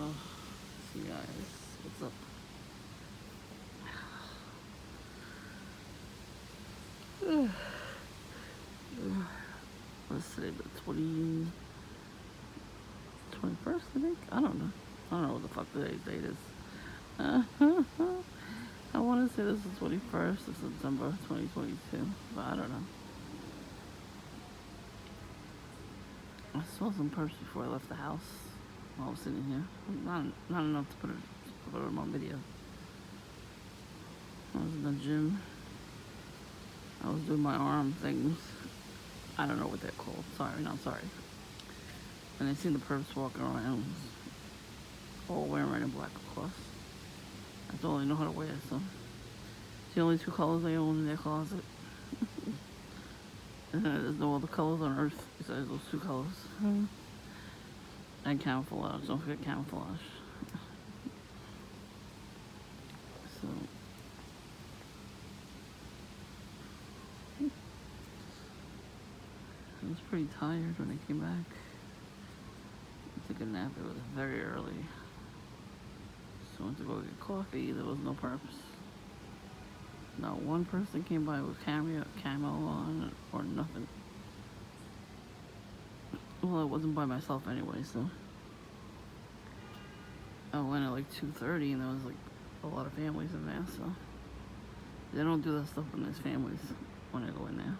See guys, what's up? What's today? The 21st, I think? I don't know. I don't know what the fuck today's date is. I want to say this is the 21st of September 2022, but I don't know. I saw some perps before I left the house while I was sitting here. Not enough to put it on video. I was in the gym. I was doing my arm things. I don't know what they're called. Not sorry. And I seen the perps walking around, all wearing red and black, of course. That's all they know how to wear, so. It's the only two colors they own in their closet. And there's no other colors on earth besides those two colors. And camouflage. Don't forget camouflage. So. I was pretty tired when I came back. I took a nap. It was very early. So I went to go get coffee. There was no perps. Not one person came by with camo on or nothing. Well, I wasn't by myself anyway, so. I went at like 2:30 and there was like a lot of families in there, so. They don't do that stuff when there's families when I go in there.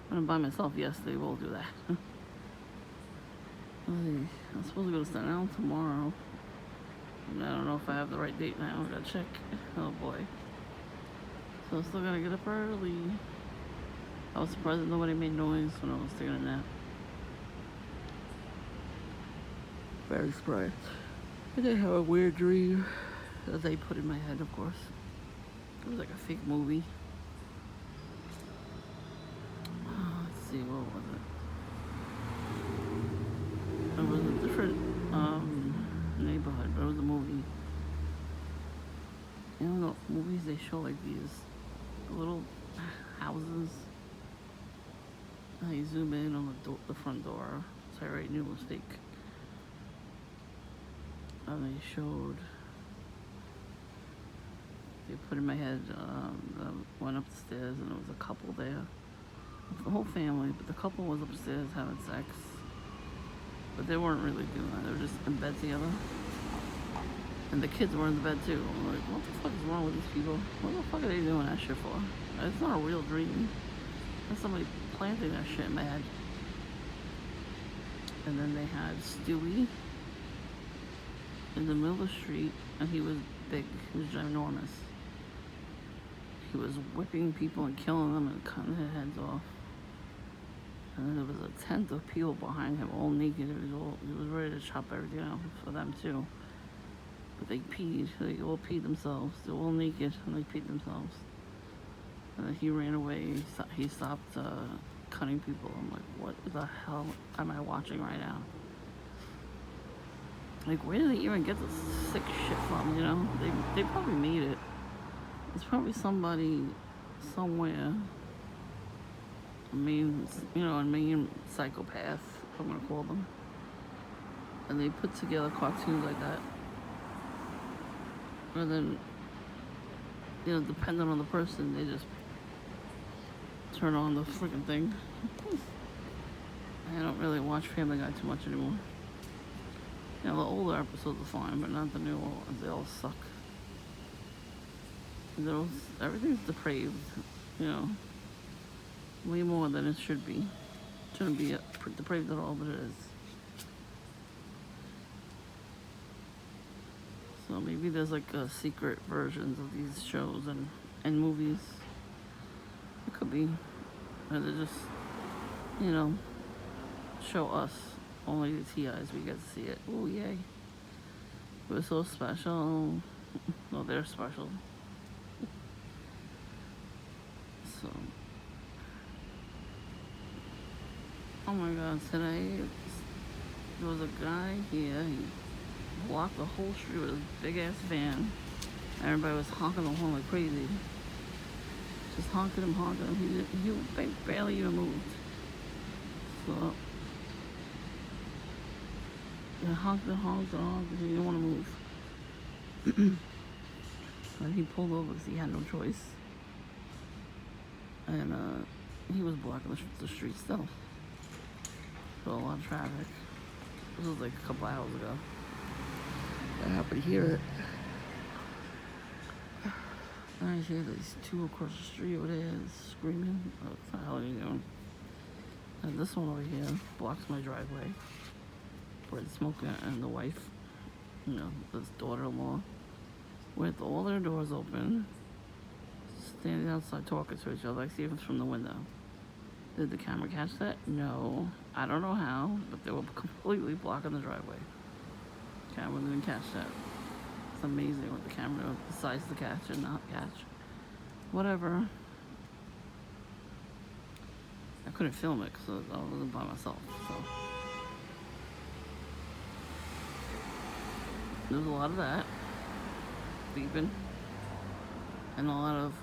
When I'm by myself, yes, they will do that. I'm supposed to go to Staten Island tomorrow. And I don't know if I have the right date now. I gotta check. Oh boy. So I'm still gonna get up early. I was surprised that nobody made noise when I was taking a nap. Very surprised. I did have a weird dream that they put in my head, of course. It was like a fake movie. Let's see, what was it? It was a different neighborhood, but it was a movie. You know, movies they show like these little houses. You zoom in on the front door. Sorry, new mistake. And they put in my head, went upstairs and there was a couple there. The whole family, but the couple was upstairs having sex. But they weren't really doing that. They were just in bed together. And the kids were in the bed too. I'm like, what the fuck is wrong with these people? What the fuck are they doing that shit for? It's not a real dream. That's somebody planting that shit in my head. And then they had Stewie in the middle of the street, and he was big. He was ginormous. He was whipping people and killing them and cutting their heads off. And then there was a tent of people behind him, all naked. He was ready to chop everything out for them too. But they peed. They all peed themselves. They were all naked and they peed themselves. And then he ran away. He stopped cutting people. I'm like, what the hell am I watching right now? Like, where did they even get this sick shit from, you know? They probably made it. It's probably somebody somewhere. A main psychopath, I'm gonna call them. And they put together cartoons like that. And then, depending on the person, they just turn on the freaking thing. I don't really watch Family Guy too much anymore. The older episodes are fine, but not the newer ones. They all suck. Everything's depraved, way more than it should be. It shouldn't be depraved at all, but it is. So maybe there's like secret versions of these shows and movies. It could be. Or they just, show us. Only the TIs, we get to see it. Oh, yay. We're so special. No, they're special. So. Oh my god, today there was a guy here. He blocked the whole street with his big ass van. Everybody was honking the horn like crazy. Just honking him. He barely even moved. So. I honked and honked and honked, and he didn't want to move. And he pulled over because he had no choice. And he was blocking the street still. So a lot of traffic. This was like a couple hours ago. I happened to hear it. And I hear these two across the street over there screaming. What the hell are you doing? And this one over here blocks my driveway. Bread smoking and the wife, this daughter-in-law, with all their doors open, standing outside talking to each other. I see it from the window. Did the camera catch that? No. I don't know how, but they were completely blocking the driveway. Camera didn't catch that. It's amazing what the camera decides to catch and not catch. Whatever. I couldn't film it because I wasn't by myself, so. There was a lot of that. Beeping. And a lot of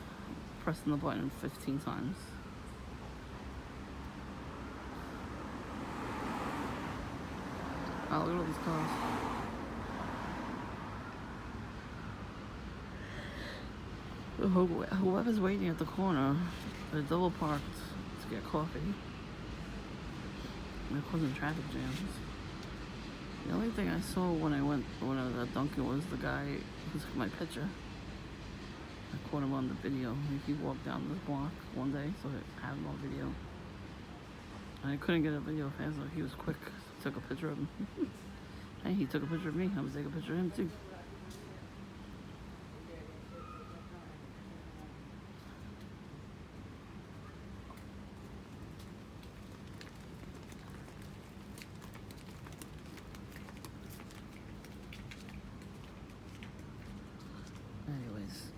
pressing the button 15 times. Oh, look at all these cars. Whoever's waiting at the corner, they're double parked to get coffee. They're causing traffic jams. The only thing I saw when I was at Dunkin' was the guy who took my picture. I caught him on the video. He walked down this block one day, so I had him on video. And I couldn't get a video fast enough. He was quick. Took a picture of him. Hey, he took a picture of me. I'm gonna take a picture of him too. Anyways.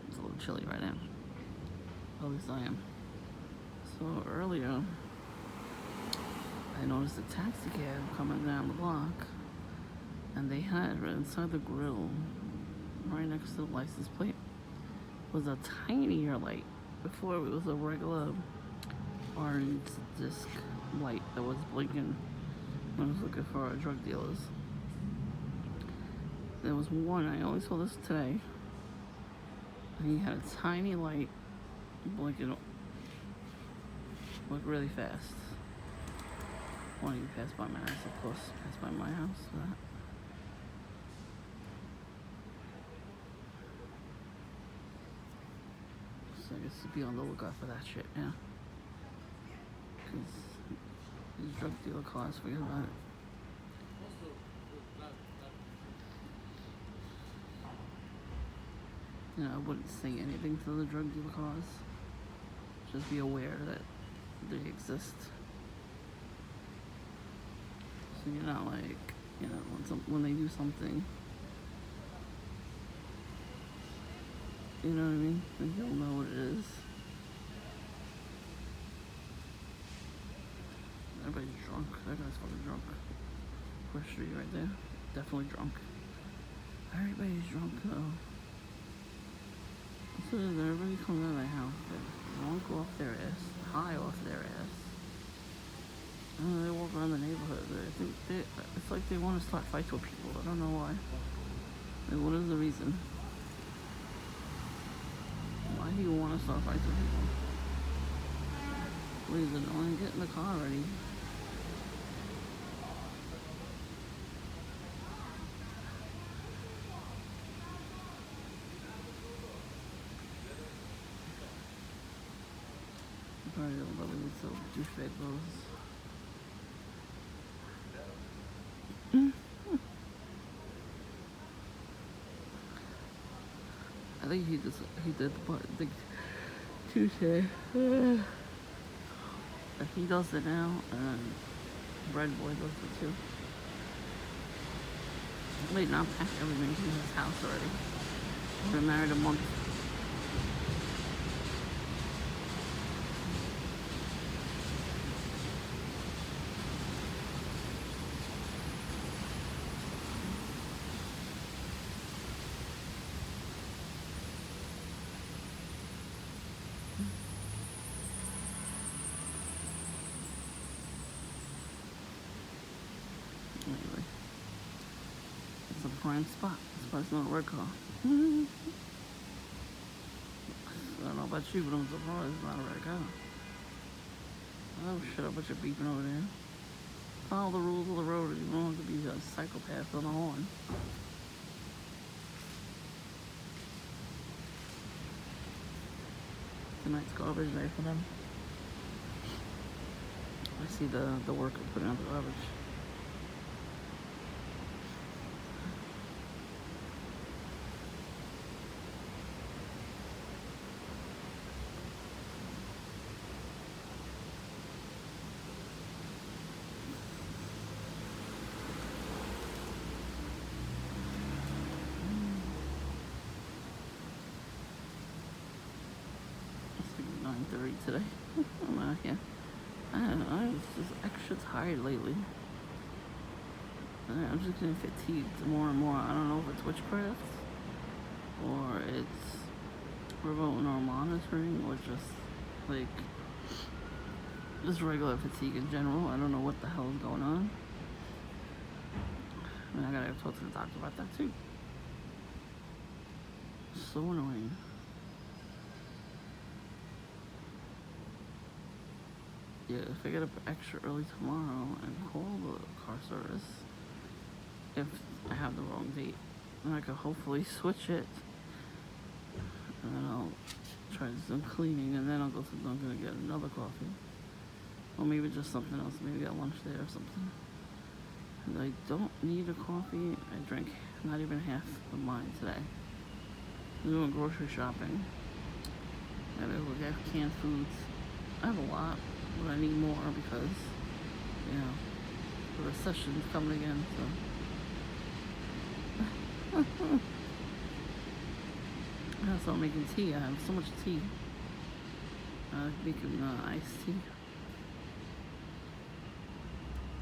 It's a little chilly right now. At least I am. So earlier, I noticed a taxi cab coming down the block, and they had inside the grill, right next to the license plate, was a tinier light. Before it was a regular orange disc light that was blinking when I was looking for drug dealers. There was one, I only saw this today, and he had a tiny light blinking like really fast. When you pass by my house, of course, pass by my house. So I guess to be on the lookout for that shit, yeah. Because these drug dealer cars, forget about it. I wouldn't say anything to the drug dealer cars. Just be aware that they exist. So you're not like, when they do something, you know what I mean? Then you'll know what it is. Everybody's drunk. That guy's fucking drunk. First street right there. Definitely drunk. Everybody's drunk though. So everybody comes out of their house, they drunk off their ass, high off their ass. And they walk around the neighborhood. It's like they want to start fights with people. I don't know why. Like, what is the reason? Why do you want to start fights with people? Please, annoying. Get in the car already. Probably don't love it so douchebag clothes. I think he did the part, I think Tuesday. He does it now, and Bread Boy does it too. Wait, not pack everything to his house already. We've been married a month. prime spot. That's why it's not a red car. I don't know about you, but I'm surprised it's not a red car. Oh, shut up, what you're beeping over there. Follow the rules of the road. You don't have to be a psychopath on the horn. Tonight's garbage day for them. I see the worker putting out the garbage. It's like 9:30 today. I'm out here. I don't know, I was just extra tired lately. I'm just getting fatigued more and more. I don't know if it's witchcraft or it's remote neural monitoring or just like just regular fatigue in general. I don't know what the hell is going on. I mean, I gotta talk to the doctor about that too. So annoying. Yeah, if I get up extra early tomorrow and call the car service, if I have the wrong date, then I could hopefully switch it. And then I'll try some cleaning, and then I'll go to Dunkin' and get another coffee. Or maybe just something else, maybe get lunch there or something. And I don't need a coffee. I drank not even half of mine today. I'm doing grocery shopping. I gotta look at canned foods. I have a lot, but I need more because, you know, the recession's coming again, so. I have start making tea. I have so much tea. I like making iced tea.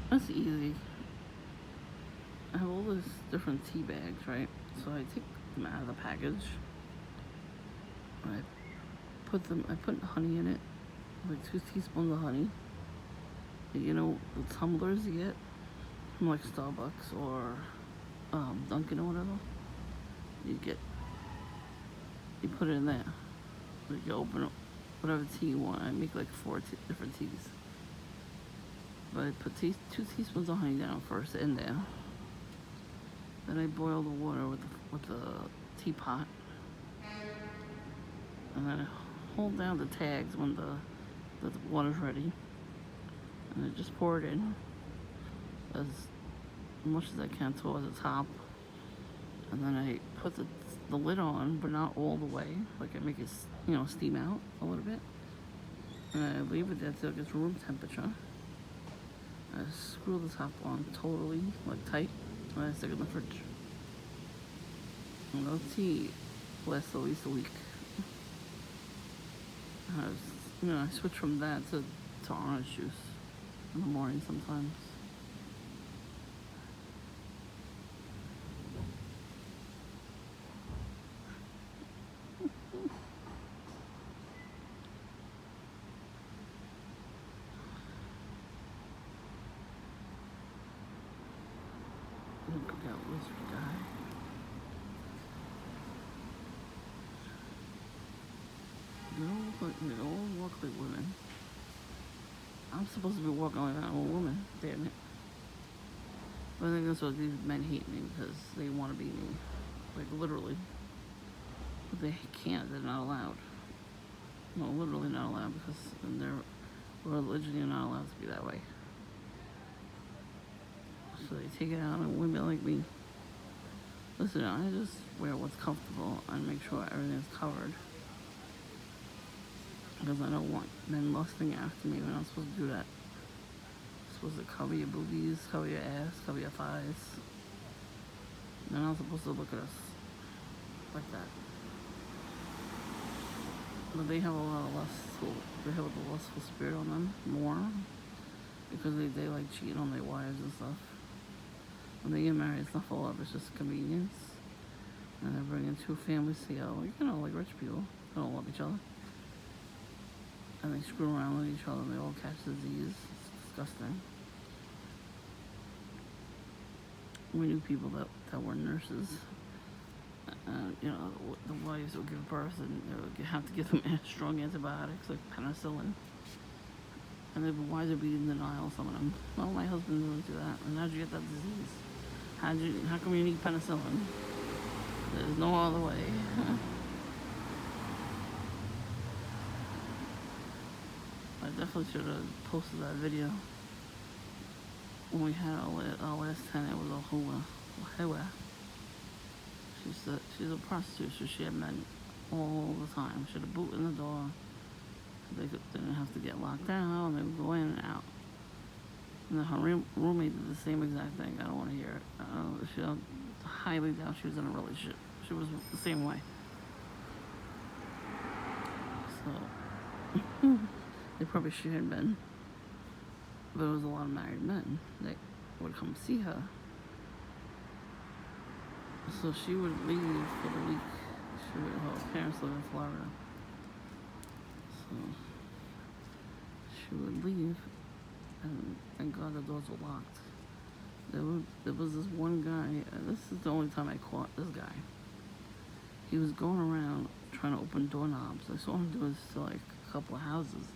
That's easy. I have all these different tea bags, right? So I take them out of the package. I put honey in it, like 2 teaspoons of honey. You know, the tumblers you get from like Starbucks or Dunkin' or whatever. You put it in there. Like you open up whatever tea you want. I make like 4 different teas. But I put 2 teaspoons of honey down first in there. Then I boil the water with the teapot. And then I hold down the tags when the water's ready. And I just pour it in as much as I can towards the top. And then I put the lid on, but not all the way. Like I make it, steam out a little bit. And I leave it there till it gets room temperature. I screw the top on totally, like tight, and I stick it in the fridge. And the tea lasts at least a week. I switch from that to orange juice in the morning sometimes. Look at that lizard guy. They all walk like women. I'm supposed to be walking like I'm a woman, damn it. But I think that's what these men hate me because they want to be me. Like literally. But they can't, they're not allowed. No, literally not allowed because in their religion you're not allowed to be that way. So they take it out on women like me. Listen, I just wear what's comfortable and make sure everything's covered. Because I don't want men lusting after me. We're not supposed to do that. You're supposed to cover your boobies, cover your ass, cover your thighs. They're not supposed to look at us like that. But they have a lot of lustful spirit on them more. Because they like cheating on their wives and stuff. When they get married, it's not for love, it's just convenience. And they're bringing 2 families together. Like rich people. They don't love each other. And they screw around with each other and they all catch disease. It's disgusting. We knew people that were nurses. You know, the wives would give birth and they would have to give them strong antibiotics like penicillin. And the wives would be in denial, some of them. Well, my husband didn't do that. And how'd you get that disease? How come you need penicillin? There's no other way. I definitely should have posted that video. When we had our last tenant, it was a Hua. She's a prostitute, so she had men all the time. She had a boot in the door. They didn't have to get locked down. They would go in and out. And her roommate did the same exact thing. I don't want to hear it. I highly doubt she was in a relationship. She was the same way. So, they probably shouldn't have been. But it was a lot of married men that would come see her. So she would leave for the week. Her parents live in Florida. So she would leave, and thank God the doors were locked. There was this one guy, and this is the only time I caught this guy. He was going around trying to open doorknobs. I saw him do this to like a couple of houses.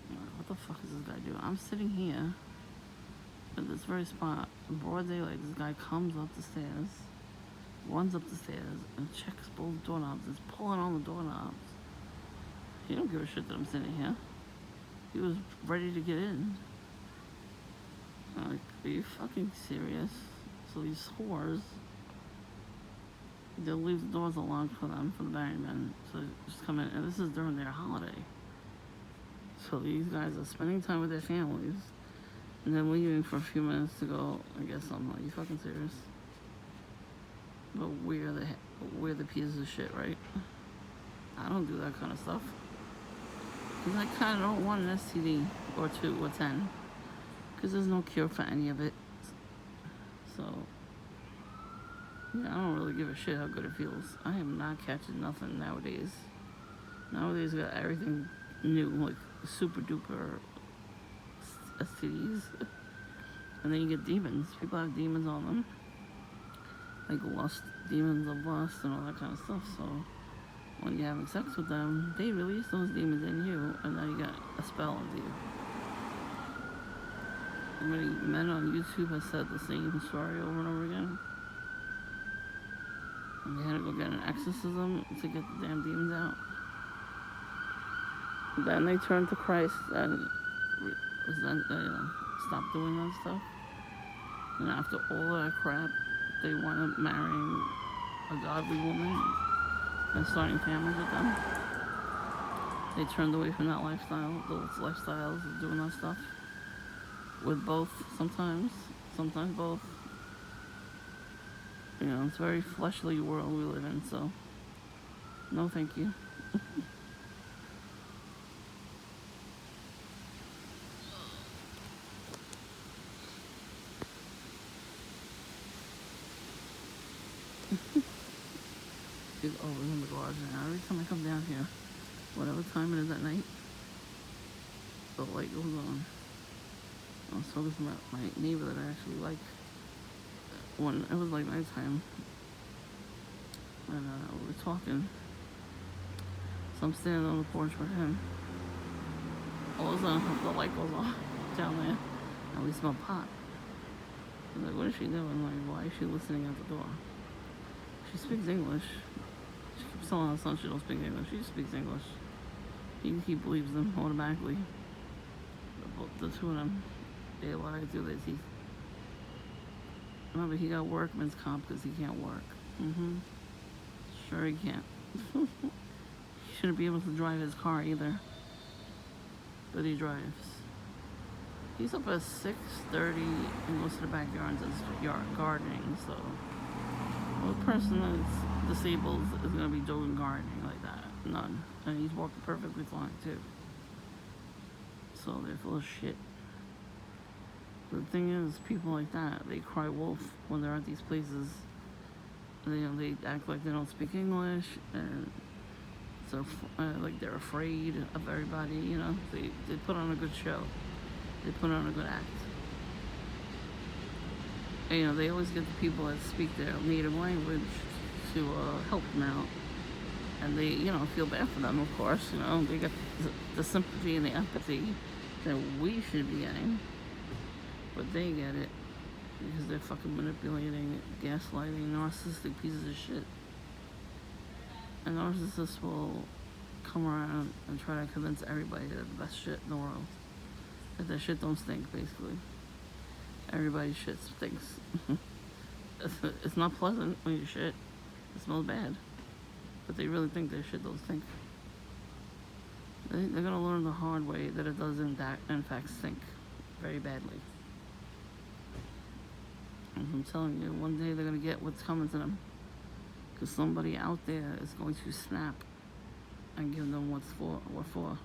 I'm like, what the fuck is this guy doing? I'm sitting here at this very spot, in broad daylight. This guy comes up the stairs, runs up the stairs, and checks both doorknobs. He's pulling on the doorknobs. He don't give a shit that I'm sitting here. He was ready to get in. I'm like, are you fucking serious? So these whores, they'll leave the doors unlocked for them, for the married men. So they just come in, and this is during their holiday. So these guys are spending time with their families, and then leaving for a few minutes to go and get something. Are you fucking serious? But we're the pieces of shit, right? I don't do that kind of stuff. Because I kind of don't want an STD or 2 or 10. Because there's no cure for any of it. So, yeah, I don't really give a shit how good it feels. I am not catching nothing nowadays. Nowadays, we got everything new, like super duper STDs. And then you get demons. People have demons on them. Like lust, demons of lust and all that kind of stuff. So when you're having sex with them, they release those demons in you, and then you got a spell into you. How many men on YouTube have said the same story over and over again? And they had to go get an exorcism to get the damn demons out. Then they turned to Christ and stopped doing that stuff. And after all that crap, they wound up marrying a godly woman and starting families with them. They turned away from that lifestyle, those lifestyles of doing that stuff. With both, sometimes both. You know, it's a very fleshly world we live in, so no thank you. She's always in the garage now. Every time I come down here, whatever time it is at night, the light goes on. I was talking to my neighbor that I actually like. When it was like nighttime, and we were talking. So I'm standing on the porch with him. All of a sudden, the light goes off down there, and we smell pot. I'm like, what is she doing? Like, why is she listening at the door? She speaks English. She keeps telling her son she don't speak English. She speaks English. He believes them automatically. The two of them, they lie through their teeth. Remember, he got workman's comp because he can't work. Sure he can't. He shouldn't be able to drive his car either. But he drives. He's up at 6:30 and goes to the backyard and does gardening, so a person that's disabled is going to be doing gardening like that. None. And he's working perfectly fine too. So they're full of shit. The thing is, people like that, they cry wolf when they're at these places. They act like they don't speak English, and so like they're afraid of everybody. They put on a good show. They put on a good act. you know, they always get the people that speak their native language to help them out. And they, you know, feel bad for them, of course. You know, they get the sympathy and the empathy that we should be getting. But they get it because they're fucking manipulating, gaslighting, narcissistic pieces of shit. And narcissists will come around and try to convince everybody they're the best shit in the world. That their shit don't stink, basically. Everybody's shit stinks. It's not pleasant when you shit. It smells bad. But they really think their shit don't stink. They're gonna learn the hard way that it does in fact stink very badly. And I'm telling you, one day they're gonna get what's coming to them. Because somebody out there is going to snap and give them what for.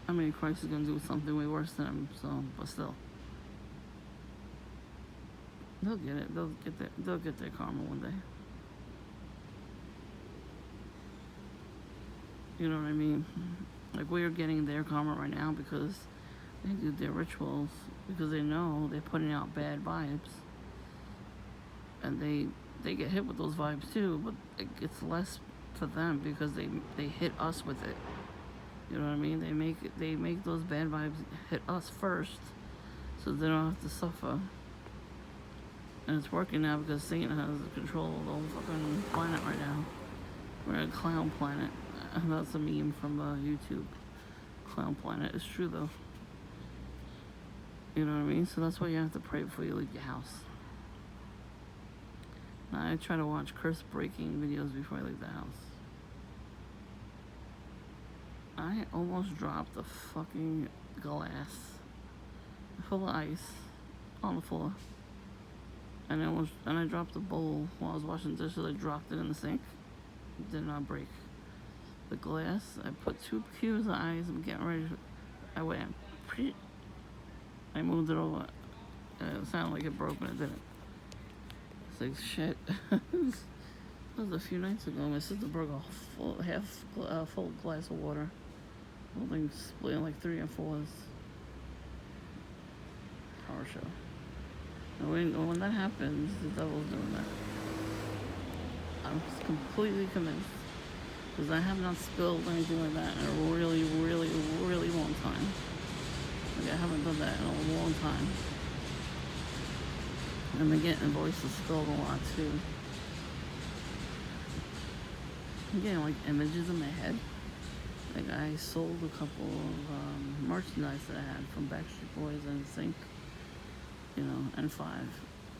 I mean, Christ is gonna do something way worse than them, so, but still. They'll get it. They'll get their karma one day. You know what I mean? Like, we're getting their karma right now because they do their rituals, because they know they're putting out bad vibes. And they get hit with those vibes too, but it gets less for them because they hit us with it. You know what I mean? They make those bad vibes hit us first, so they don't have to suffer. And it's working now because Satan has control of the whole fucking planet right now. We're a clown planet. That's a meme from YouTube. Clown planet. It's true though. You know what I mean? So that's why you have to pray before you leave your house. Now, I try to watch curse breaking videos before I leave the house. I almost dropped a fucking glass full of ice on the floor. And I dropped a bowl while I was washing dishes. I dropped it in the sink. It did not break. The glass, I put 2 cubes of ice. I'm getting ready. I went. I moved it over. It sounded like it broke, but it didn't. It's like shit. That was a few nights ago. My sister broke a full glass of water. The whole thing split in like 3 and 4s. Horror show. And when that happens, the devil's doing that. I'm completely convinced. Because I have not spilled anything like that in a really, really, really long time. Like, I haven't done that in a long time. And I'm getting voices spilled a lot too. I'm getting like images in my head. Like, I sold a couple of merchandise that I had from Backstreet Boys and Sync, you know, and Five,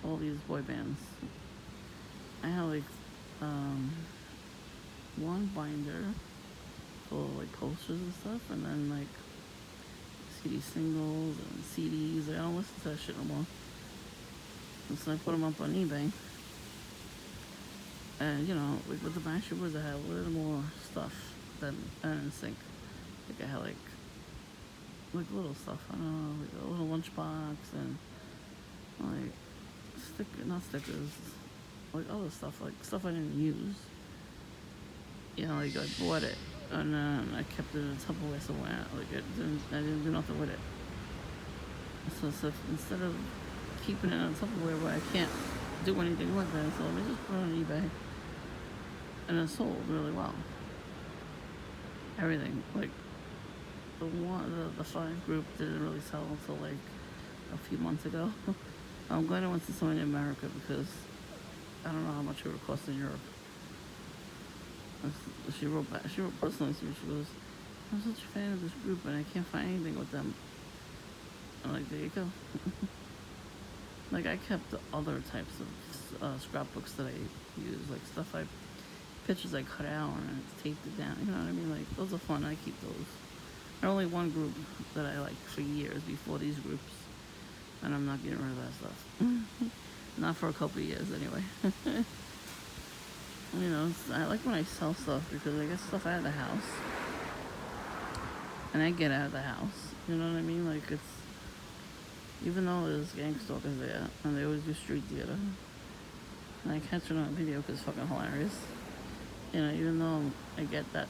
all these boy bands. I had like one binder full of like posters and stuff, and then like CD singles and CDs. Like, I don't listen to that shit no more. And so I put them up on eBay. And, you know, like with the Backstreet Boys, I had a little more stuff than NSYNC. Like, I had like little stuff. I don't know, like a little lunchbox and like not stickers, like other stuff, like stuff I didn't use. You know, like I bought it and then I kept it in a Tupperware somewhere. Like, I didn't do nothing with it. So instead of keeping it in a Tupperware where I can't do anything with it, so let me just put it on eBay. And it sold really well. Everything, like the Five group didn't really sell until like a few months ago. I'm glad I went to somewhere in America because I don't know how much it would cost in Europe. She wrote personally to me. She goes, "I'm such a fan of this group, and I can't find anything with them." I'm like, there you go. Like, I kept the other types of scrapbooks that I use, like pictures I cut out and taped it down. You know what I mean? Like, those are fun. I keep those. There's only one group that I liked for years before these groups, and I'm not getting rid of that stuff. Not for a couple of years, anyway. You know, I like when I sell stuff because I get stuff out of the house, and I get out of the house. You know what I mean? Like, it's, even though there's gang stalkers there, and they always do street theater, and I catch it on video because it's fucking hilarious. You know, even though I get that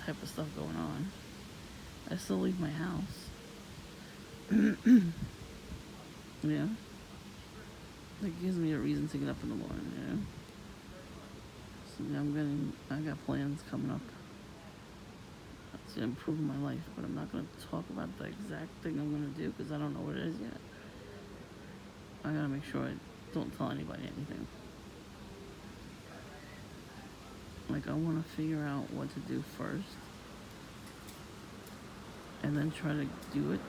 type of stuff going on, I still leave my house. Yeah. That gives me a reason to get up in the morning, you know? So yeah, I got plans coming up to improve my life, but I'm not going to talk about the exact thing I'm going to do because I don't know what it is yet. I gotta make sure I don't tell anybody anything. Like, I want to figure out what to do first and then try to do it.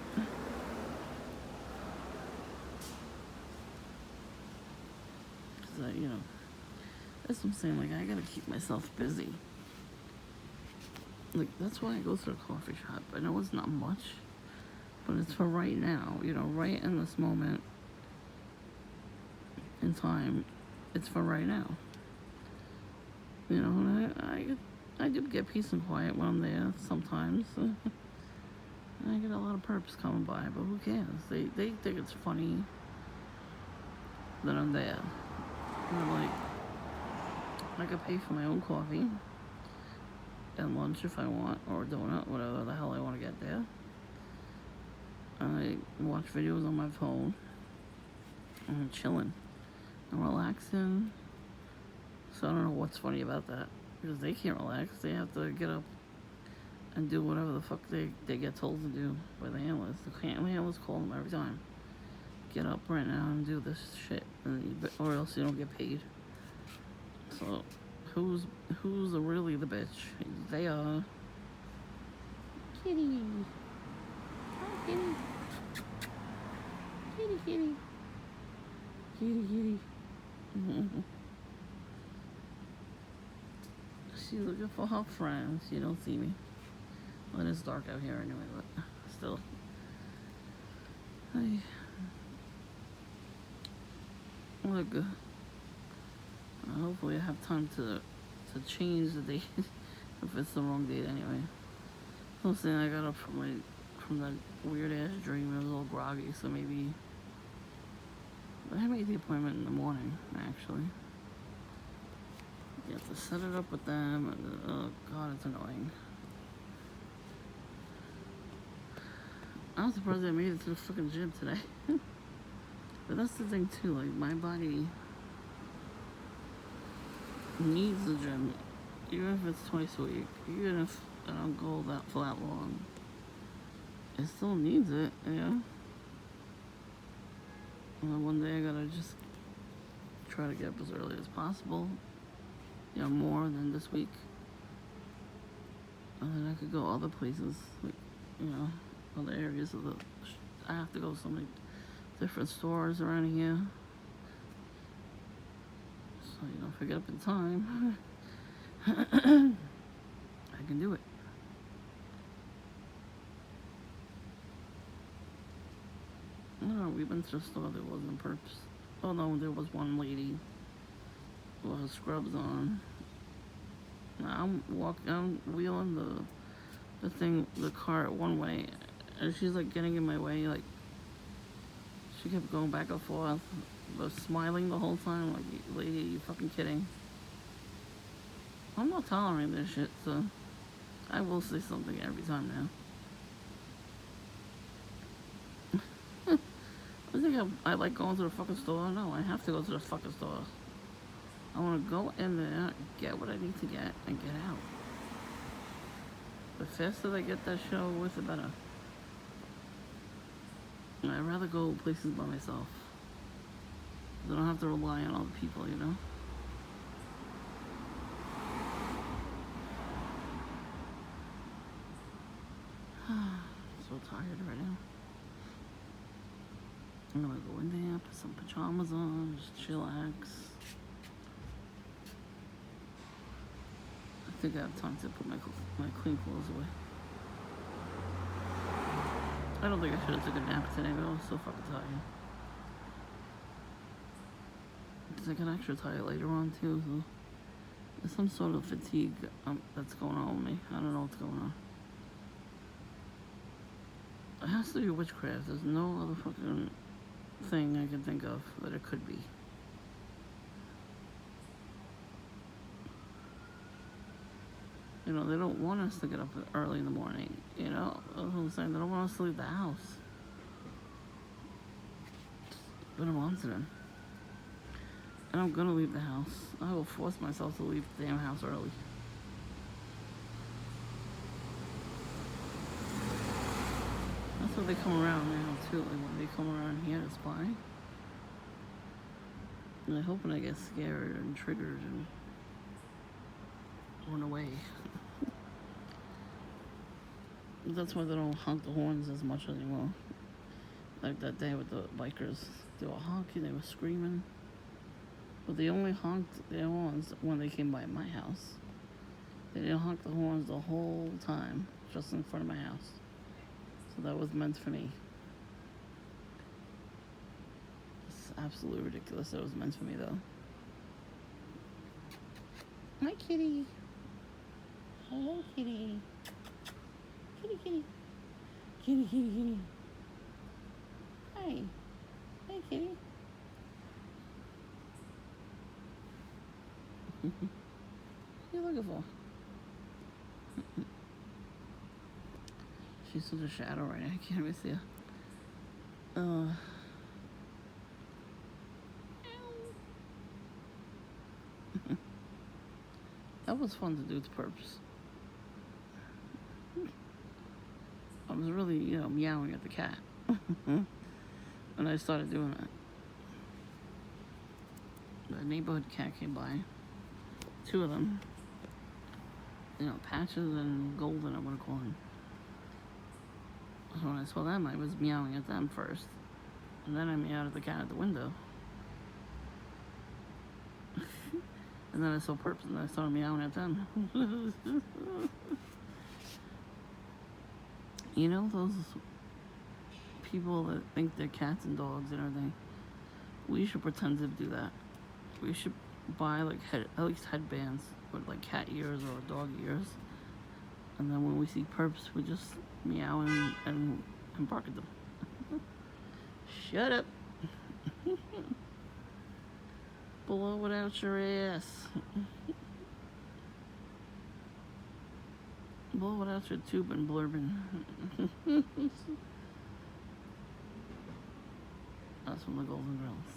Because, that's what I'm saying. Like, I gotta keep myself busy. Like, that's why I go to the coffee shop. I know it's not much, but it's for right now. Right in this moment in time, it's for right now. And I do get peace and quiet when I'm there sometimes. I get a lot of perps coming by, but who cares? They think it's funny that I'm there. And I'm like, I could pay for my own coffee and lunch if I want, or a donut, whatever the hell I want to get there. I watch videos on my phone. I'm chilling. I'm relaxing. So I don't know what's funny about that. Because they can't relax. They have to get up and do whatever the fuck they get told to do by the analysts. The analysts call them every time. Get up right now and do this shit, or else you don't get paid. So who's really the bitch? They are. Kitty. Hi, kitty. Kitty, kitty. Kitty, kitty. Mm-hmm. She's looking for her friends. She don't see me. Well, it's dark out here anyway, but still. Look. Hopefully I have time to change the date if it's the wrong date anyway. I was saying I got up from that weird ass dream. I was all groggy, so maybe I made the appointment in the morning actually. You have to set it up with them, and oh god, it's annoying. I'm surprised I made it to the fucking gym today. But that's the thing too, like my body needs the gym, even if it's twice a week, even if I don't go for that long. It still needs it, And one day I gotta just try to get up as early as possible, more than this week. And then I could go other places, like, other areas of I have to go to so many different stores around here. So, if I get up in time, I can do it. We went to the store, there wasn't perps. Oh no, there was one lady with her scrubs on. I'm wheeling the cart one way, and she's like getting in my way, like she kept going back and forth, but smiling the whole time, like, lady, are you fucking kidding? I'm not tolerating this shit, so I will say something every time now. I think I like going to the fucking store. No, I have to go to the fucking store. I want to go in there, get what I need to get, and get out. The faster I get that show with, the better. I'd rather go places by myself. I don't have to rely on other people, So tired right now. I'm gonna go in there, put some pajamas on, just chillax. I think I have time to put my clean clothes away. I don't think I should have took a nap today, but I was so fucking tired. Because I got extra tired later on too, so there's some sort of fatigue that's going on with me. I don't know what's going on. It has to be witchcraft. There's no other fucking thing I can think of that it could be. They don't want us to get up early in the morning, That's what I'm saying. They don't want us to leave the house. But I'm on to them. And I'm gonna leave the house. I will force myself to leave the damn house early. That's what they come around now too. Like when they come around here to spy. And I hope when I get scared and triggered and run away. That's why they don't honk the horns as much anymore. Like that day with the bikers, they were honking, they were screaming. But they only honked their horns when they came by my house. They didn't honk the horns the whole time, just in front of my house. So that was meant for me. It's absolutely ridiculous that it was meant for me, though. Hi, kitty. Hello, kitty. Kitty, kitty. Kitty, kitty, kitty. Hi. Hi, kitty. What are you looking for? She's in the shadow right now. I can't even see her. That was fun to do to purpose. I was really, meowing at the cat. When I started doing that. The neighborhood cat came by. 2 of them. Patches and Golden, I want to call him. So when I saw them, I was meowing at them first. And then I meowed at the cat at the window. And then I saw Purpose and I started meowing at them. Those people that think they're cats and dogs and everything, we should pretend to do that. We should buy at least headbands with cat ears or dog ears. And then when we see Purpose, we just meow and bark at them. Shut up. Blow it out your ass. Blow it out your tube and blurbin. That's from the Golden Girls.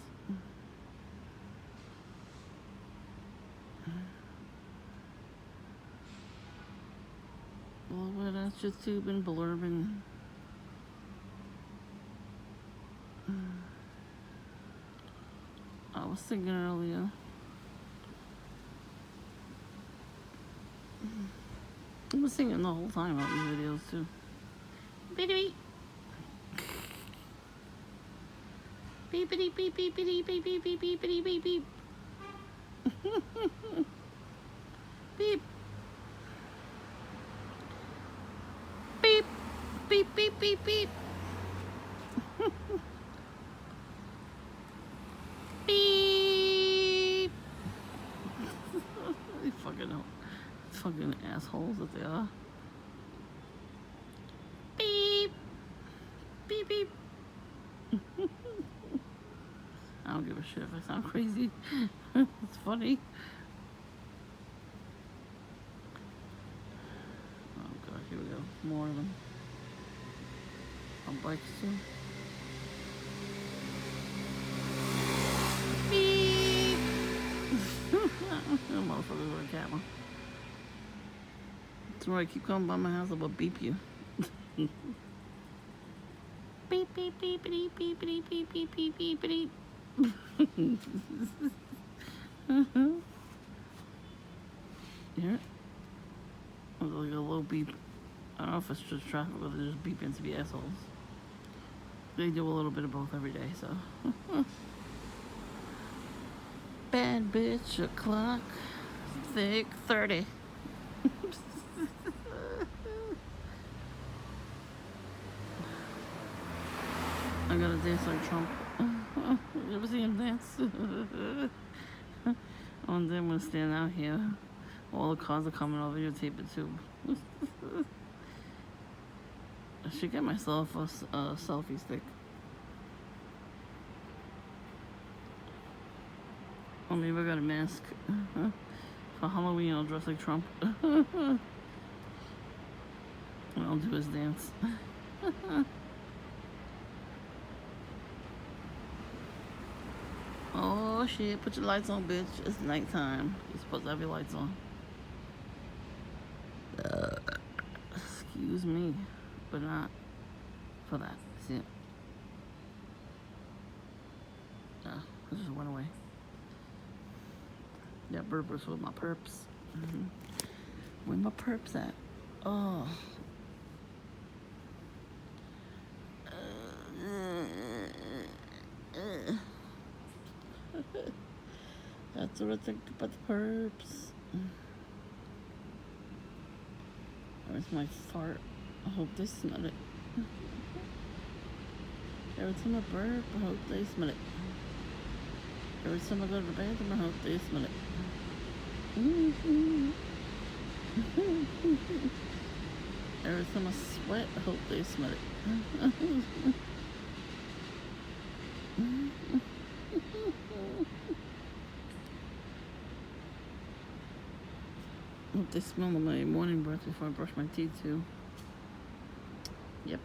Blow it out your tube and blurbin. I was thinking earlier. I was singing the whole time on these videos too. Beep beep beep beep beep beep beep beep beep beep beep beep beep beep. Beep. Beep beep beep beep beep. Beep. They fucking assholes that they are. Beep. Beep beep. I don't give a shit if I sound crazy. It's funny. Oh god, here we go. More of them. On bikes too. Beep. That motherfucker with a camera. That's why I keep coming by my house, I will beep you. Beep beep beep beep beep beep beep beep beep beep beep beep. Yeah. It was like a low beep. I don't know if it's just traffic or they're just beeping to be assholes. They do a little bit of both every day, so. Bad bitch o'clock, thick 30. I gotta dance like Trump. You ever see him dance? One day I'm gonna stand out here. All the cars are coming, I'll videotape it too. I should get myself a selfie stick. Or maybe I got a mask. For Halloween, I'll dress like Trump. And I'll do his dance. Oh Oh shit, put your lights on, bitch. It's nighttime. You're supposed to have your lights on. Excuse me, but not for that. See it? It just went away. Yeah, burpers with my perps. Where my perps at? Oh. That's what I think about the perps. Where's my fart? I hope they smell it. Every time I burp, I hope they smell it. Every time I go to the bathroom, I hope they smell it. Every time I sweat, I hope they smell it. I hope they smell my morning breath before I brush my teeth too. Yep.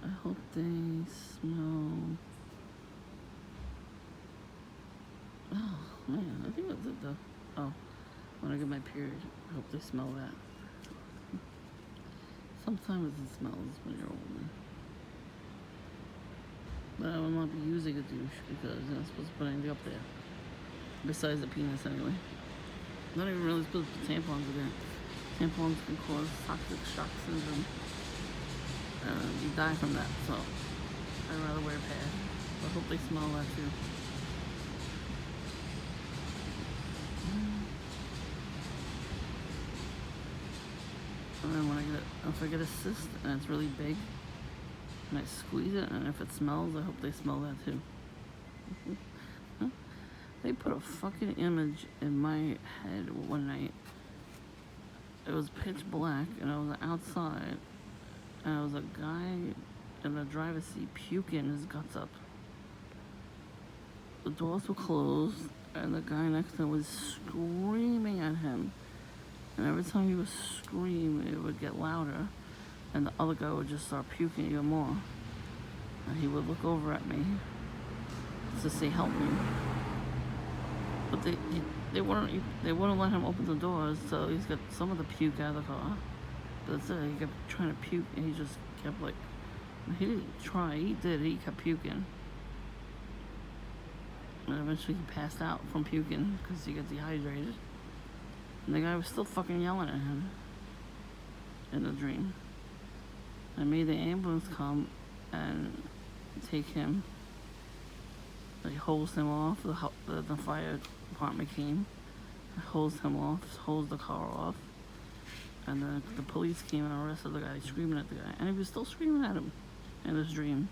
I hope they smell. Oh man, I think that's it though. Oh, when I get my period, I hope they smell that. Sometimes it smells when you're older. But I will not be using a douche because you're not supposed to put anything up there. Besides the penis anyway. Not even really supposed to put tampons in there. Tampons can cause toxic shock syndrome. You die from that, so I'd rather wear a pad. I hope they smell that too. And then when if I get a cyst and it's really big, and I squeeze it, and if it smells, I hope they smell that too. They put a fucking image in my head one night. It was pitch black, and I was outside, and there was a guy in the driver's seat puking his guts up. The doors were closed, and the guy next to him was screaming at him. And every time he would scream, it would get louder, and the other guy would just start puking even more. And he would look over at me to say, "Help me." But they wouldn't let him open the doors, so he's got some of the puke out of the car. That's it. He kept trying to puke, and he just kept like, he didn't try, he did, he kept puking. And eventually he passed out from puking because he got dehydrated. And the guy was still fucking yelling at him in the dream. I made the ambulance come and take him. They hosed him off. The fire department came, hosed him off, hosed the car off, and then the police came and arrested the guy, screaming at the guy, and he was still screaming at him in his dream.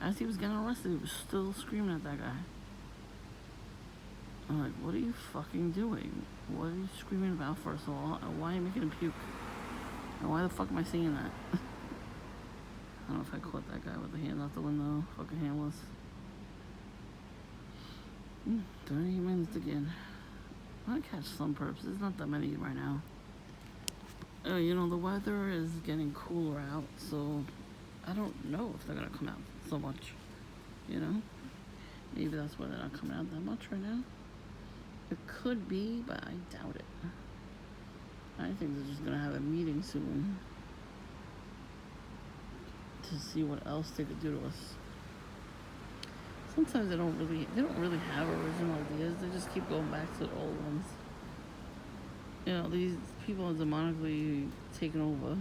As he was getting arrested, he was still screaming at that guy. I'm like, what are you fucking doing? What are you screaming about, first of all? And why are you making him puke? And why the fuck am I seeing that? I don't know if I caught that guy with the hand out the window, fucking handless. 30 minutes again. I want to catch some perps. There's not that many right now. You know, the weather is getting cooler out, so I don't know if they're going to come out so much. You know? Maybe that's why they're not coming out that much right now. It could be, but I doubt it. I think they're just going to have a meeting soon to see what else they could do to us. Sometimes they don't really have original ideas. They just keep going back to the old ones. You know, these people are demonically taken over,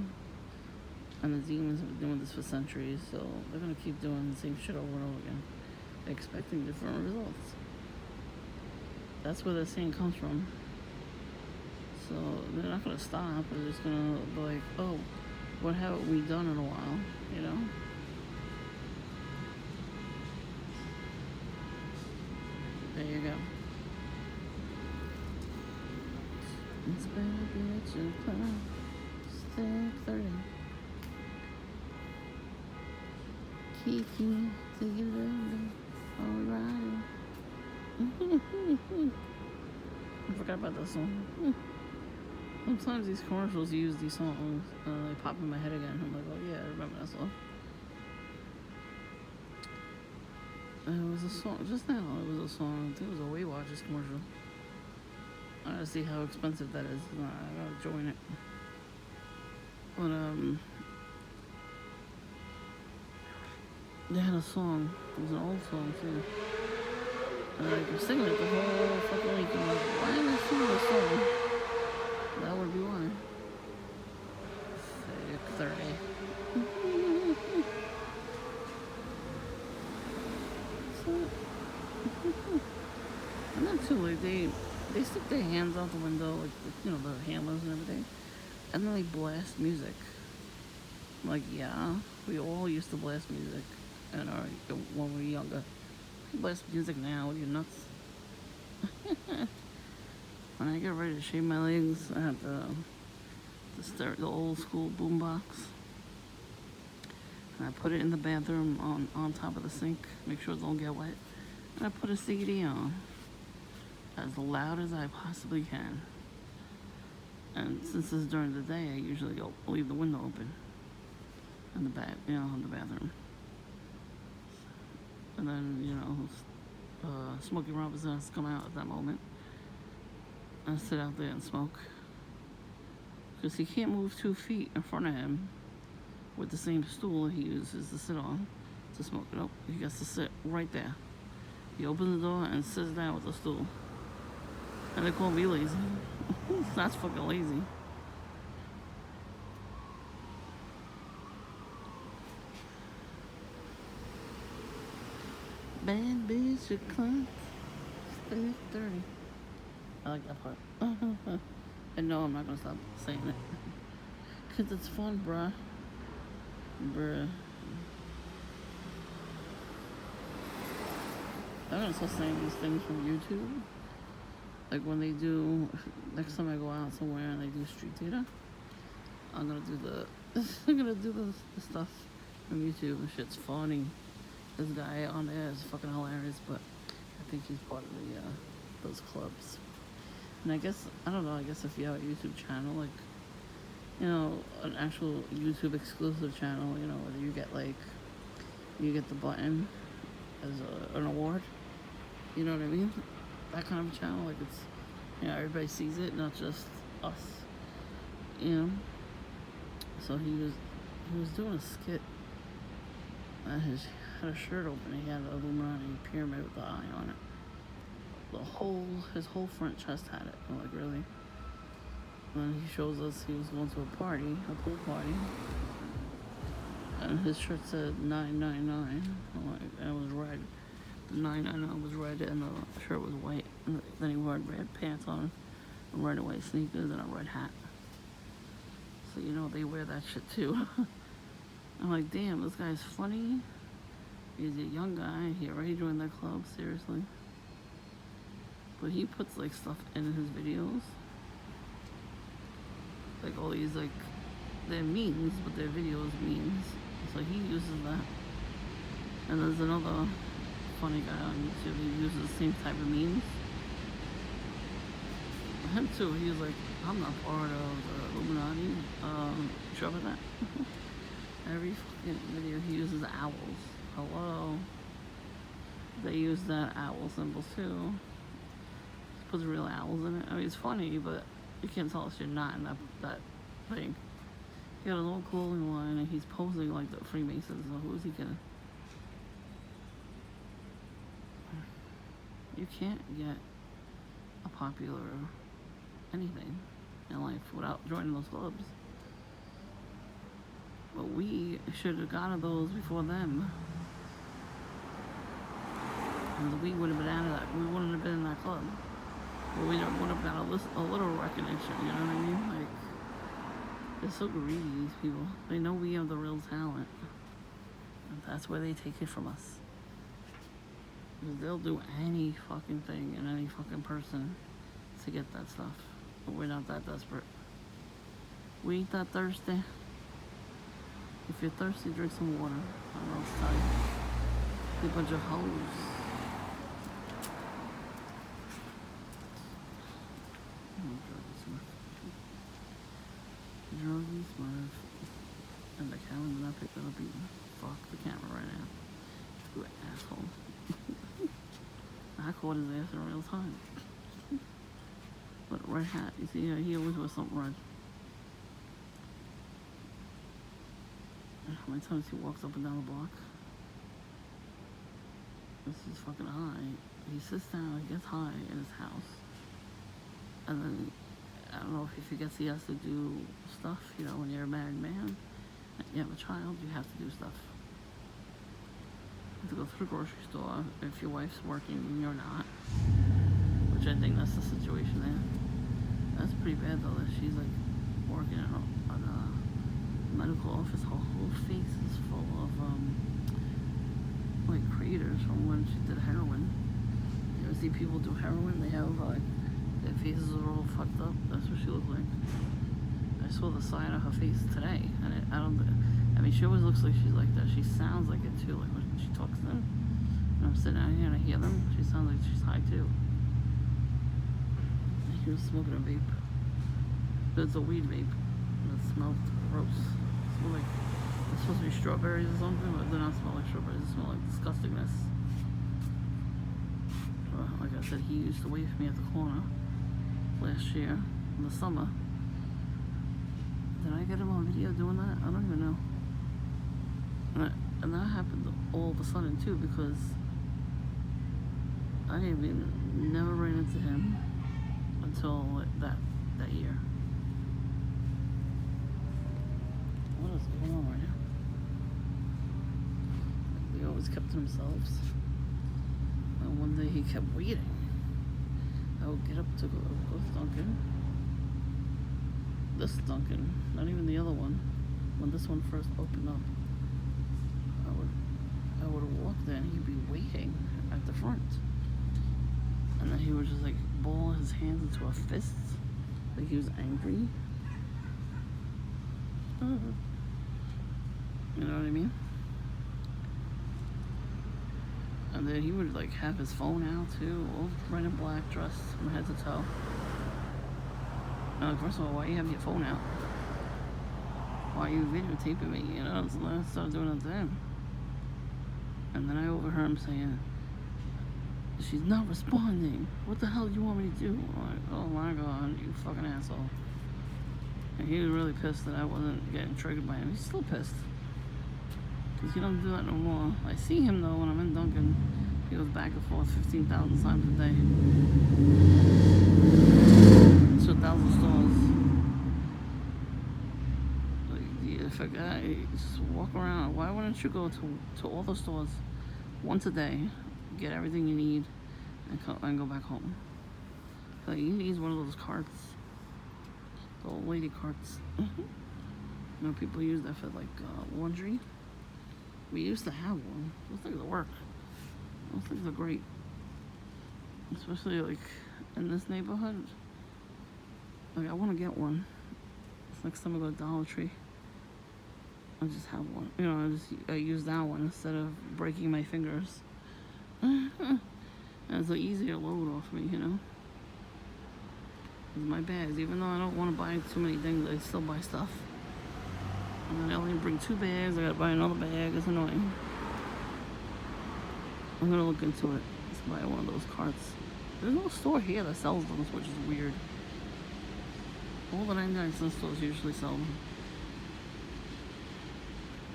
and the demons have been doing this for centuries, so they're gonna keep doing the same shit over and over again, expecting different results. That's where the saying comes from. So they're not gonna stop. They're just gonna be like, oh, what haven't we done in a while? You know? There you go. It's better be at your club. Stay 30. Kiki, together, alright. I forgot about that song. Sometimes these commercials use these songs, they pop in my head again. I'm like, oh yeah, I remember that song. It was a song, just now, it was a song, I think it was a Weight Watchers commercial. I gotta see how expensive that is. I gotta join it. But, they had a song. It was an old song, too. And I kept singing it the whole fucking week. I'm like, why am I singing this song? That would be why. 6:30. And then too, like they stick their hands out the window, like you know the handlers and everything, and then they blast music. Like yeah, we all used to blast music, and when we were younger. We blast music now. Are you nuts? When I get ready to shave my legs, I have the old school boombox. And I put it in the bathroom on top of the sink, make sure it don't get wet. And I put a CD on as loud as I possibly can. And since it's during the day, I usually leave the window open in the bathroom. And then, Smokey Robinson has to come out at that moment and sit out there and smoke. Because he can't move 2 feet in front of him with the same stool he uses to sit on to smoke. Nope, he has to sit right there. He opens the door and sits down with the stool. And they call me lazy. That's fucking lazy. Bad bitch, you cunt. Stay 30. I like that part. And no, I'm not gonna stop saying it. Cause it's fun, bruh. I'm gonna start saying these things from YouTube. Like when they do, next time I go out somewhere and they do street theater, I'm gonna do the stuff from YouTube. The shit's funny. This guy on there is fucking hilarious, but I think he's part of those clubs. And I guess if you have a YouTube channel, like, an actual YouTube exclusive channel, where you get the button as an award, you know what I mean? That kind of channel, like it's, everybody sees it, not just us, So he was doing a skit, and he had a shirt open. He had an Illuminati pyramid with the eye on it. His whole front chest had it. I'm like, really? And then he shows us he was going to a pool party, and his shirt said 999. I'm like, and it was red. The 999 was red, and the shirt was white. And then he wore red pants on, red and white sneakers, and a red hat. So they wear that shit too. I'm like, damn, this guy's funny. He's a young guy. He already joined that club. Seriously. But he puts like stuff in his videos, like all these they're memes, but they're videos memes. So he uses that. And there's another funny guy on YouTube. He uses the same type of memes. Him too. He was like, I'm not part of the Illuminati. Sure about that? Every fucking video he uses owls. Hello. They use that owl symbol too. He puts real owls in it. I mean, it's funny, but you can't tell us you're not in that thing. He got his own clothing line, and he's posing like the Freemasons. So who is he kidding? You can't get a popular anything in life without joining those clubs. But we should have gotten those before them. And we would have been out of that. We wouldn't have been in that club. But we would have got a little recognition, you know what I mean? Like, they're so greedy, these people. They know we have the real talent. And that's where they take it from us. Because they'll do any fucking thing and any fucking person to get that stuff. But we're not that desperate. We ain't that thirsty. If you're thirsty, drink some water. I don't know what to tell you. Be a bunch of hoes. Druggy Smurf. And the camera did not pick that up either. Fuck the camera right now. You asshole. I caught his ass in real time. But red hat, you see, he always wears something red. How many times he walks up and down the block? This is fucking high. He sits down, he gets high in his house. And then, I don't know if he forgets he has to do stuff, you know, when you're a married man, and you have a child, you have to do stuff. You have to go to the grocery store if your wife's working and you're not. Which I think that's the situation there. That's pretty bad though, that she's like working at a medical office. Her whole face is full of like craters from when she did heroin. You ever see people do heroin? They have like their faces are all fucked up. That's what she looked like. I saw the side of her face today, and I mean, she always looks like she's like that. She sounds like it too, like when she talks to them. And I'm sitting out here and I hear them. She sounds like she's high too. He was smoking a vape. It's a weed vape. It smelled gross. It smelled like it's supposed to be strawberries or something, but they don't smell like strawberries. It smells like disgustingness. Like I said, he used to wait for me at the corner last year in the summer. Did I get him on video doing that? I don't even know. And that happened all of a sudden too, because I never ran into him until that year. What is going on right now? They always kept to themselves. And one day he kept waiting. I would get up to go to Dunkin'. This Dunkin', not even the other one. When this one first opened up, I would walk there and he'd be waiting at the front. And then he would just like ball his hands into a fist, like he was angry. You know what I mean? And then he would like have his phone out too, all red and black, dressed from head to toe. Like, first of all, why you have your phone out? Why are you videotaping me? You know, so then I started doing it to him. And then I overheard him saying, "She's not responding. What the hell do you want me to do?" I'm like, oh my god, you fucking asshole. And he was really pissed that I wasn't getting triggered by him. He's still pissed. Because he don't do that no more. I see him though when I'm in Dunkin'. He goes back and forth 15,000 times a day. 2,000 stores. Like, if a guy just walk around, why wouldn't you go to all the stores once a day, get everything you need, and go back home? Like, he needs one of those carts. The old lady carts. You know, people use that for like laundry. We used to have one. Those things work. Those things are great. Especially like in this neighborhood. Like, I want to get one. Next time I go to Dollar Tree, I'll just have one. You know, I use that one instead of breaking my fingers. And it's an easier load off me, you know. With my bags, even though I don't want to buy too many things, I still buy stuff. And then I only bring 2 bags. I gotta buy another bag. It's annoying. I'm gonna look into it. Let's buy one of those carts. There's no store here that sells those, which is weird. All the 99-cent stores usually sell them.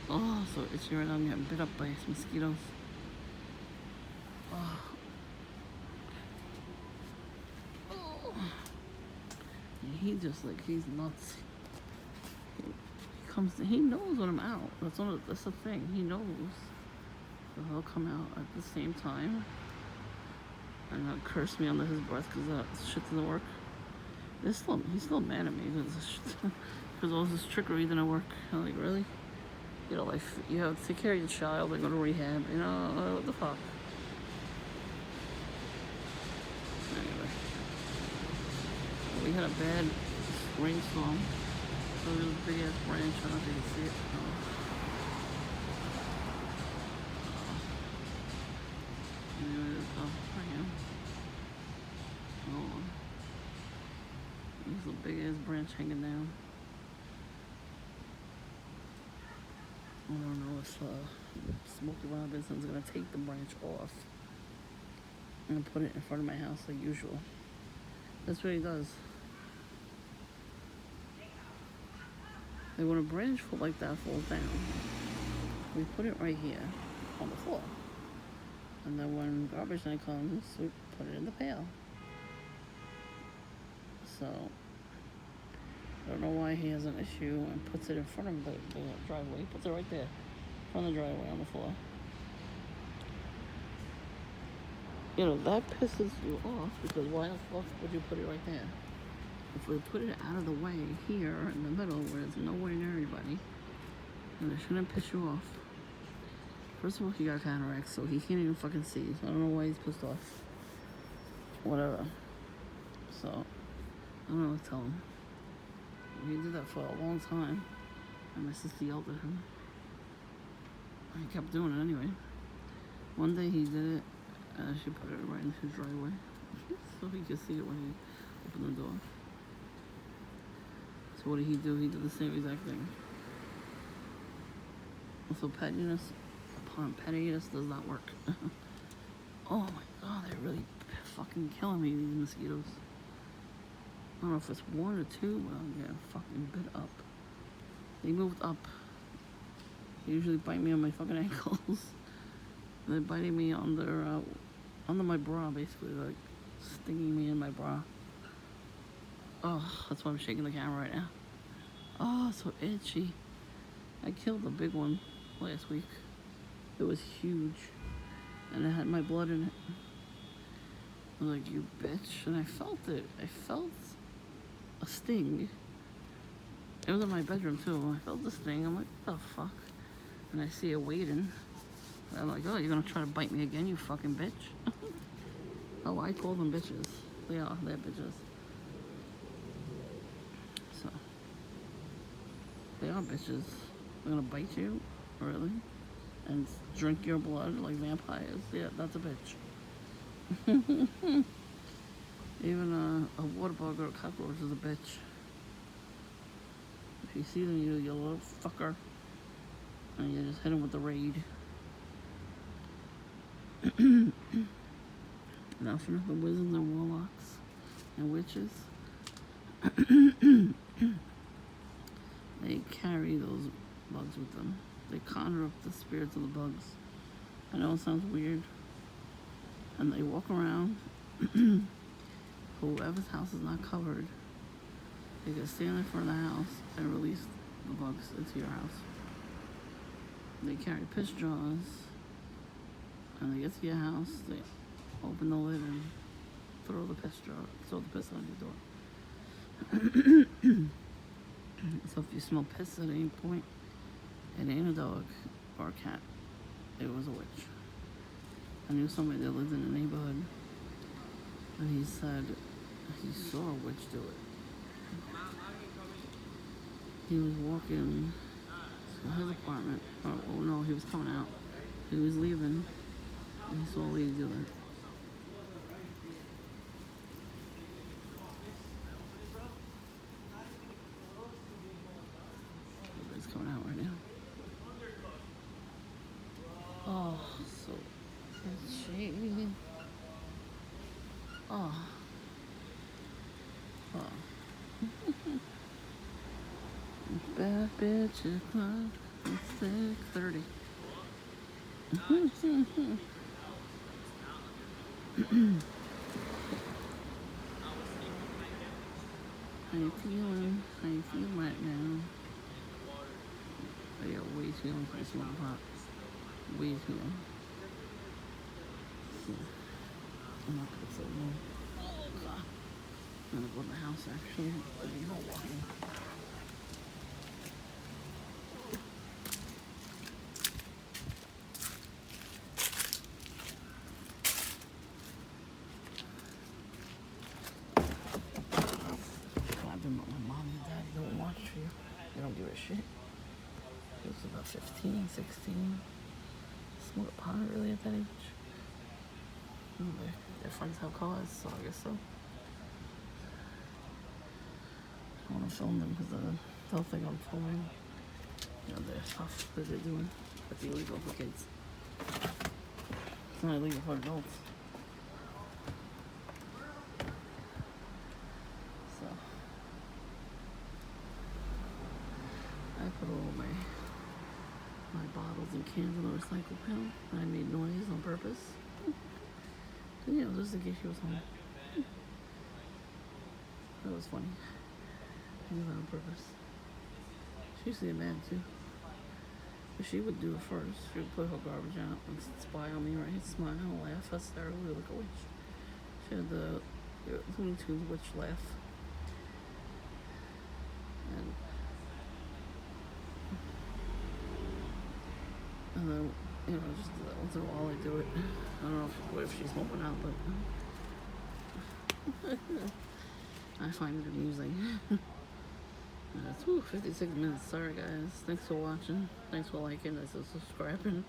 Oh, so itchy right now. I'm getting bit up by some mosquitoes. Oh. Oh. And he just like, he's nuts. He knows when I'm out. That's the thing. He knows. So he'll come out at the same time and he'll curse me under his breath because that shit doesn't work. He's still mad at me because all this trickery didn't work. I'm like, really? You know, like, you have to take care of your child and go to rehab. You know, what the fuck? Anyway, we had a bad rainstorm. So there was a big ass branch. I don't know if you can see it. Oh, I am. Oh, there's a big ass branch hanging down. I don't know if Smokey Robinson's gonna take the branch off and put it in front of my house like usual. That's what he does. Like when a branch like that falls down, we put it right here on the floor. And then when garbage night comes, we put it in the pail. So, I don't know why he has an issue and puts it in front of the driveway. He puts it right there, in front of the driveway on the floor. You know, that pisses you off because why the fuck would you put it right there? If we put it out of the way here in the middle where there's nowhere near anybody, then it shouldn't piss you off. First of all, he got cataracts, so he can't even fucking see. So I don't know why he's pissed off. Whatever. So, I don't know what to tell him. He did that for a long time. And my sister yelled at him. He kept doing it anyway. One day he did it, and she put it right in his driveway. So he could see it when he opened the door. So what did he do? He did the same exact thing. So pettiness upon pettiness does not work. Oh my god, they're really fucking killing me, these mosquitoes. I don't know if it's one or two, but I'm getting fucking bit up. They moved up. They usually bite me on my fucking ankles. They're biting me under my bra, basically, like stinging me in my bra. Oh, that's why I'm shaking the camera right now. Oh, so itchy. I killed a big one last week. It was huge. And it had my blood in it. I was like, you bitch. And I felt it. I felt a sting. It was in my bedroom too. I felt the sting. I'm like, what the fuck? And I see it waiting. And I'm like, oh, you're gonna try to bite me again, you fucking bitch. Oh, I call them bitches. They're bitches. So, they are bitches. They're gonna bite you, really? And drink your blood like vampires. Yeah, that's a bitch. Even a water bug or a cockroach is a bitch. If you see them, you little fucker. And you just hit them with the raid. Nothing of the wizards and warlocks and witches. They carry those bugs with them. They conjure up the spirits of the bugs. I know it sounds weird. And they walk around. Whoever's house is not covered, they can stand in front of the house and release the bugs into your house. They carry piss jars. And they get to your house, they open the lid and throw the piss on your door. So if you smell piss at any point, it ain't a dog or a cat. It was a witch. I knew somebody that lived in the neighborhood, and he said he saw a witch do it. He was walking to his apartment. Oh no, he was coming out. He was leaving, and he saw a lady do it. Everybody's coming out right now. Oh, so itchy. Oh. Bad bitch o'clock, it's 6:30. How you feeling? How you feeling right now? I got way too young for this one pot. Way too young. So, I'm not gonna say no. Oh god. I'm gonna go to the house actually. There's no walking. My mom and dad don't watch for you. They don't give a shit. He was about 15, 16. Smoke pot really at that age. Their friends have cars, so I guess so. I want to film them because they'll think I'm filming, their stuff that they're doing. That's illegal for kids. It's not illegal for adults. So I put all my bottles and cans in the recycle bin. I made noise on purpose. Just in case she was home. That was funny. I did that on purpose. She used to get mad too. But she would do it first. She would put her garbage out and spy on me, right? Smile, laugh hysterically like a witch. She had the Looney Tunes witch laugh. And then, just once in a while I do it. I don't know if she's home or not, but I find it amusing. That's 56 minutes. Sorry guys. Thanks for watching. Thanks for liking. Thanks for subscribing.